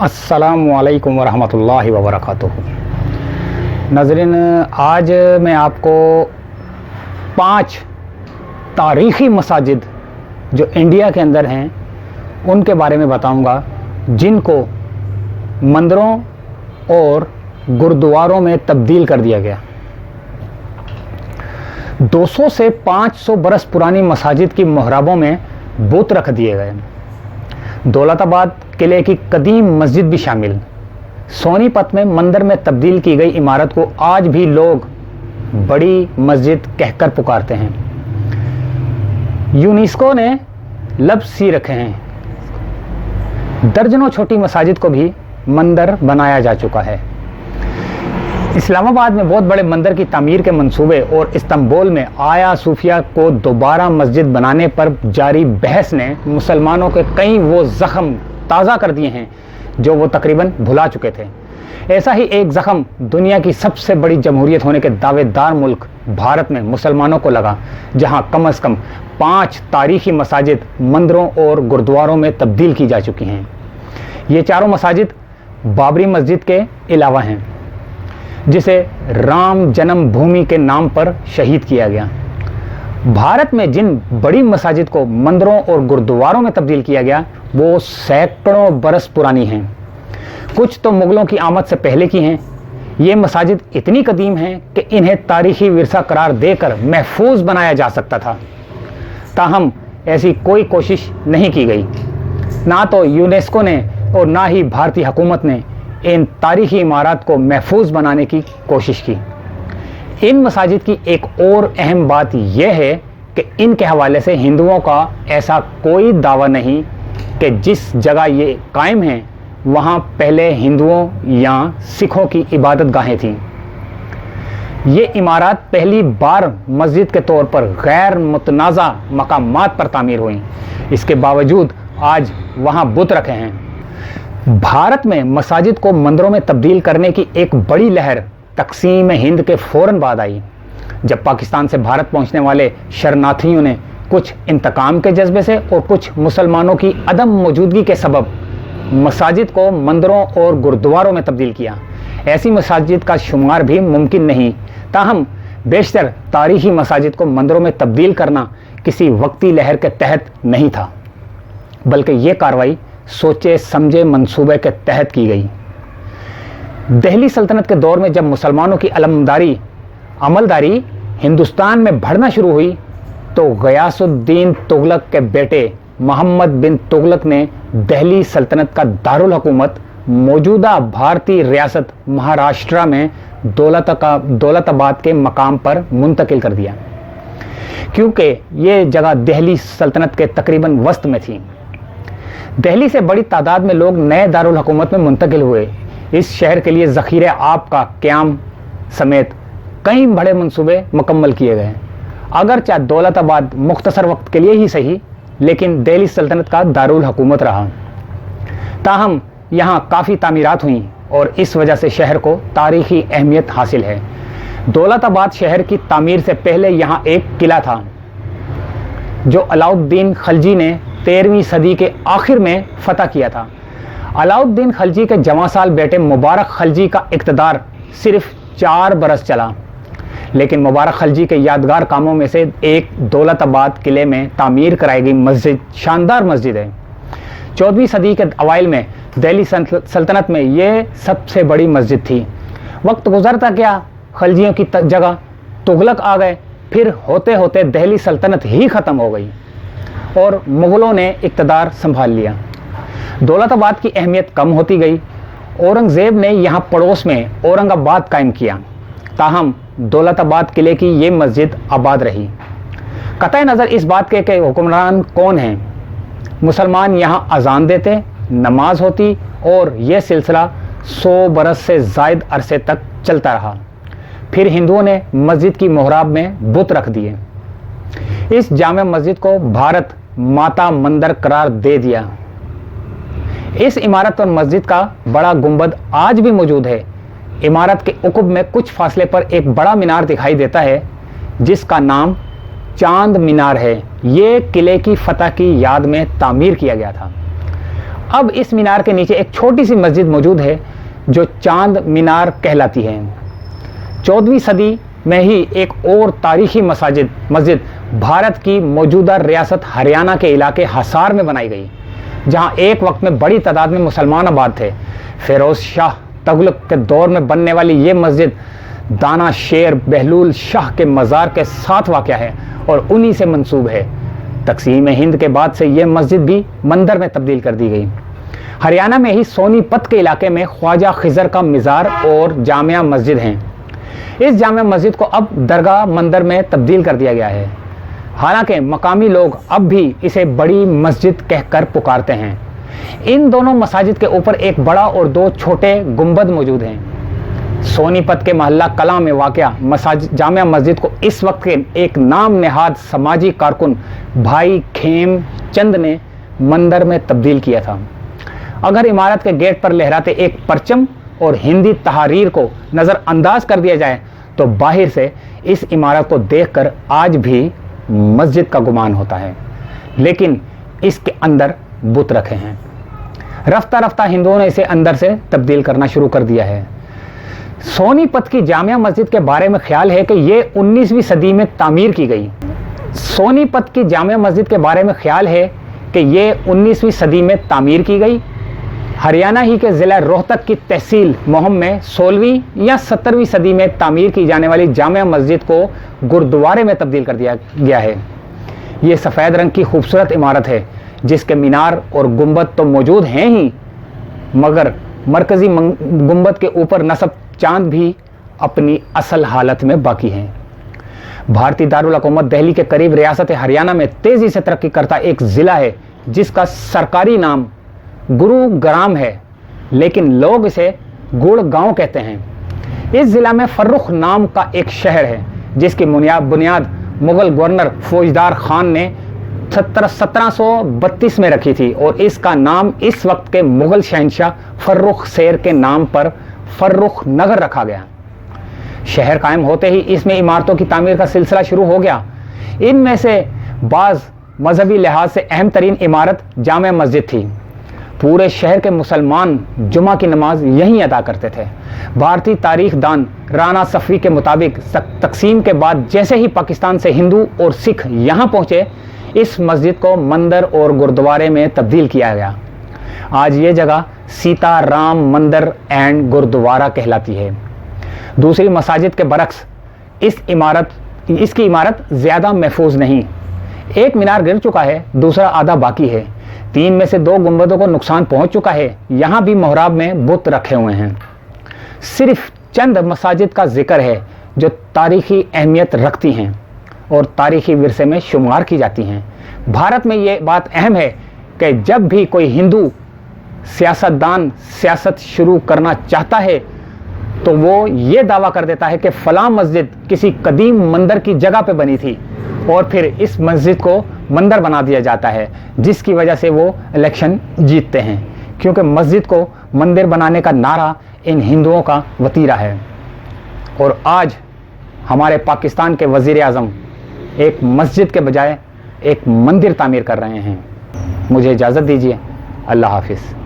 अस्सलामुअलैकुम वरहमतुल्लाहि वबरकातुहू। नाज़रीन, आज मैं आपको 5 तारीख़ी मसाजिद जो इंडिया के अंदर हैं उनके बारे में बताऊंगा, जिनको मंदिरों और गुरुद्वारों में तब्दील कर दिया गया। 200 से 500 बरस पुरानी मसाजिद की मोहराबों में बुत रख दिए गए। दौलताबाद किले की कदीम मस्जिद भी शामिल। सोनीपत में मंदिर में तब्दील की गई इमारत को आज भी लोग बड़ी मस्जिद कहकर पुकारते हैं। यूनेस्को ने लफ्ज़ सी रखे हैं। दर्जनों छोटी मसाजिद को भी मंदिर बनाया जा चुका है। इस्लामाबाद में बहुत बड़े मंदिर की तामीर के मंसूबे और इस्तांबुल में आया सूफिया को दोबारा मस्जिद बनाने पर जारी बहस ने मुसलमानों के कई वो ज़ख्म ताज़ा कर दिए हैं जो वो तकरीबन भुला चुके थे। ऐसा ही एक ज़ख्म दुनिया की सबसे बड़ी जमहूरियत होने के दावेदार मुल्क भारत में मुसलमानों को लगा, जहां कम से कम 5 तारीख़ी मसाजिद मंदिरों और गुरुद्वारों में तब्दील की जा चुकी हैं। ये चारों मसाजिद बाबरी मस्जिद के अलावा हैं, जिसे राम जन्मभूमि के नाम पर शहीद किया गया। भारत में जिन बड़ी मसाजिद को मंदिरों और गुरुद्वारों में तब्दील किया गया वो सैकड़ों बरस पुरानी हैं। कुछ तो मुगलों की आमद से पहले की हैं। ये मसाजिद इतनी कदीम हैं कि इन्हें तारीख़ी विरसा करार देकर महफूज बनाया जा सकता था, ताहम ऐसी कोई कोशिश नहीं की गई। ना तो यूनेस्को ने और ना ही भारतीय हुकूमत ने इन तारीख़ी इमारत को महफूज बनाने की कोशिश की। इन मसाजिद की एक और अहम बात यह है कि इनके हवाले से हिंदुओं का ऐसा कोई दावा नहीं कि जिस जगह ये कायम हैं वहाँ पहले हिंदुओं या सिखों की इबादत गाहें थीं। ये इमारत पहली बार मस्जिद के तौर पर गैर मुतनाज़ा मकामात पर तामीर हुई। इसके बावजूद आज वहाँ बुत रखे हैं। भारत में मसाजिद को मंदिरों में तब्दील करने की एक बड़ी लहर तकसीम हिंद के फ़ौरन बाद आई, जब पाकिस्तान से भारत पहुंचने वाले शरणार्थियों ने कुछ इंतकाम के जज्बे से और कुछ मुसलमानों की अदम मौजूदगी के सबब मसाजिद को मंदिरों और गुरुद्वारों में तब्दील किया। ऐसी मसाजिद का शुमार भी मुमकिन नहीं, ताहम बेशतर तारीख़ी मसाजिद को मंदिरों में तब्दील करना किसी वक्ती लहर के तहत नहीं था, बल्कि ये कार्रवाई सोचे समझे मंसूबे के तहत की गई। दिल्ली सल्तनत के दौर में जब मुसलमानों की अमलदारी हिंदुस्तान में बढ़ना शुरू हुई तो गयासुद्दीन तुगलक के बेटे मोहम्मद बिन तुगलक ने दिल्ली सल्तनत का दारुल हुकूमत मौजूदा भारतीय रियासत महाराष्ट्र में दौलताबाद के मकाम पर मुंतकिल कर दिया, क्योंकि ये जगह दिल्ली सल्तनत के तकरीबन वस्त में थी। दिल्ली से बड़ी तादाद में लोग नए दारुल हुकूमत में मुंतकिल हुए। इस शहर के लिए ज़ख़ीरे आब का क़याम समेत कई बड़े मंसूबे मुकम्मल किए गए। अगरचे दौलताबाद मुख्तसर वक्त के लिए ही सही, लेकिन दिल्ली सल्तनत का दारुल हुकूमत रहा। ताहम यहाँ काफ़ी तामीरात हुई और इस वजह से शहर को तारीख़ी अहमियत हासिल है। दौलताबाद शहर की तामीर से पहले यहाँ एक किला था जो अलाउद्दीन खलजी ने 13वीं सदी के आखिर में फतह किया था। अलाउद्दीन खलजी के जवां बेटे मुबारक खलजी का इक़्तिदार सिर्फ 4 बरस चला, लेकिन मुबारक खलजी के यादगार कामों में से एक दौलताबाद किले में तामीर कराई गई मस्जिद शानदार मस्जिद है। 14वीं सदी के अवाइल में दिल्ली सल्तनत में ये सबसे बड़ी मस्जिद थी। वक्त गुजरता गया, खलजियों की जगह तुगलक आ गए, फिर होते होते दिल्ली सल्तनत ही ख़त्म हो गई और मुग़लों ने इक़्तिदार संभाल लिया। दौलताबाद की अहमियत कम होती गई। औरंगज़ेब ने यहाँ पड़ोस में औरंगाबाद कायम किया, ताहम दौलताबाद किले की ये मस्जिद आबाद रही। कतई नज़र इस बात के हुक्मरान कौन हैं, मुसलमान यहाँ अजान देते, नमाज होती और यह सिलसिला 100 बरस से ज़ायद अरसे तक चलता रहा। फिर हिंदुओं ने मस्जिद की मोहराब में बुत रख दिए। इस जामे मस्जिद को भारत माता मंदिर करार दे दिया। इस इमारत पर मस्जिद का बड़ा गुंबद आज भी मौजूद है। इमारत के उकुब में कुछ फासले पर एक बड़ा मीनार दिखाई देता है जिसका नाम चांद मीनार है। ये किले की फतह की याद में तामीर किया गया था। अब इस मीनार के नीचे एक छोटी सी मस्जिद मौजूद है जो चांद मीनार कहलाती है। 14वीं सदी में ही एक और तारीखी मस्जिद भारत की मौजूदा रियासत हरियाणा के इलाके हिसार में बनाई गई, जहां एक वक्त में बड़ी तादाद में मुसलमान आबाद थे। फिरोज शाह तुगलक के दौर में बनने वाली ये मस्जिद दाना शेर बहलूल शाह के मज़ार के साथ वाक़या है और उन्हीं से मंसूब है। तक़सीम हिंद के बाद से ये मस्जिद भी मंदिर में तब्दील कर दी गई। हरियाणा में ही सोनीपत के इलाके में ख्वाजा खिज़र का मज़ार और जामिया मस्जिद हैं। इस जामिया मस्जिद को अब दरगाह मंदिर में तब्दील कर दिया गया है। हालांकि मकामी लोग अब भी इसे बड़ी मस्जिद कहकर पुकारते हैं। इन दोनों मसाजिद के ऊपर एक बड़ा और 2 छोटे गुंबद मौजूद हैं। सोनीपत के मोहल्ला कलां में वाक़या जामिया मस्जिद को इस वक्त के एक नाम नहाद समाजी कारकुन भाई खेम चंद ने मंदिर में तब्दील किया था। अगर इमारत के गेट पर लहराते एक परचम और हिंदी तहरीर को नज़रअंदाज कर दिया जाए तो बाहर से इस इमारत को देखकर आज भी मस्जिद का गुमान होता है, लेकिन इसके अंदर बुत रखे हैं। रफ्ता रफ्ता हिंदुओं ने इसे अंदर से तब्दील करना शुरू कर दिया है। सोनीपत की जामिया मस्जिद के बारे में ख्याल है कि ये 19वीं सदी में तामीर की गई। सोनीपत की जामिया मस्जिद के बारे में ख्याल है कि ये 19वीं सदी में तामीर की गई। हरियाणा ही के ज़िला रोहतक की तहसील मोहम में 16वीं या 17वीं सदी में तामीर की जाने वाली जामिया मस्जिद को गुरुद्वारे में तब्दील कर दिया गया है। ये सफ़ेद रंग की खूबसूरत इमारत है जिसके मीनार और गुंबद तो मौजूद हैं ही, मगर मरकज़ी गुंबद के ऊपर नस्ब चांद भी अपनी असल हालत में बाकी हैं। भारतीय दारुल हुकूमत दिल्ली के करीब रियासत हरियाणा में तेज़ी से तरक्की करता एक ज़िला है जिसका सरकारी नाम गुरुग्राम है, लेकिन लोग इसे गुड़गांव कहते हैं। इस ज़िला में फर्रुख नाम का एक शहर है जिसकी बुनियाद मुग़ल गवर्नर फौजदार खान ने 1732 में रखी थी और इसका नाम इस वक्त के मुग़ल शहंशाह फर्रुख शेर के नाम पर फर्रुख नगर रखा गया। शहर कायम होते ही इसमें इमारतों की तामीर का सिलसिला शुरू हो गया। इनमें से बाज़ मजहबी लिहाज से अहम तरीन इमारत जामिया मस्जिद थी। पूरे शहर के मुसलमान जुमा की नमाज यहीं अदा करते थे। भारतीय तारीख दान राना सफ़वी के मुताबिक तक़सीम के बाद जैसे ही पाकिस्तान से हिंदू और सिख यहाँ पहुँचे, इस मस्जिद को मंदिर और गुरुद्वारे में तब्दील किया गया। आज ये जगह सीता राम मंदिर एंड गुरुद्वारा कहलाती है। दूसरी मसाजिद के बरक्स इसकी इमारत ज़्यादा महफूज नहीं। एक मीनार गिर चुका है, दूसरा आधा बाकी है। 3 में से 2 गुंबदों को नुकसान पहुंच चुका है। यहाँ भी मोहराब में बुत रखे हुए हैं। सिर्फ चंद मसाजिद का जिक्र है जो तारीखी अहमियत रखती हैं और तारीखी विरसे में शुमार की जाती हैं। भारत में ये बात अहम है कि जब भी कोई हिंदू सियासतदान सियासत शुरू करना चाहता है तो वो ये दावा कर देता है कि फ़लाँ मस्जिद किसी कदीम मंदिर की जगह पे बनी थी और फिर इस मस्जिद को मंदिर बना दिया जाता है, जिसकी वजह से वो इलेक्शन जीतते हैं, क्योंकि मस्जिद को मंदिर बनाने का नारा इन हिंदुओं का वतीरा है। और आज हमारे पाकिस्तान के वज़ीर आज़म एक मस्जिद के बजाय एक मंदिर तामीर कर रहे हैं। मुझे इजाज़त दीजिए। अल्लाह हाफिज़।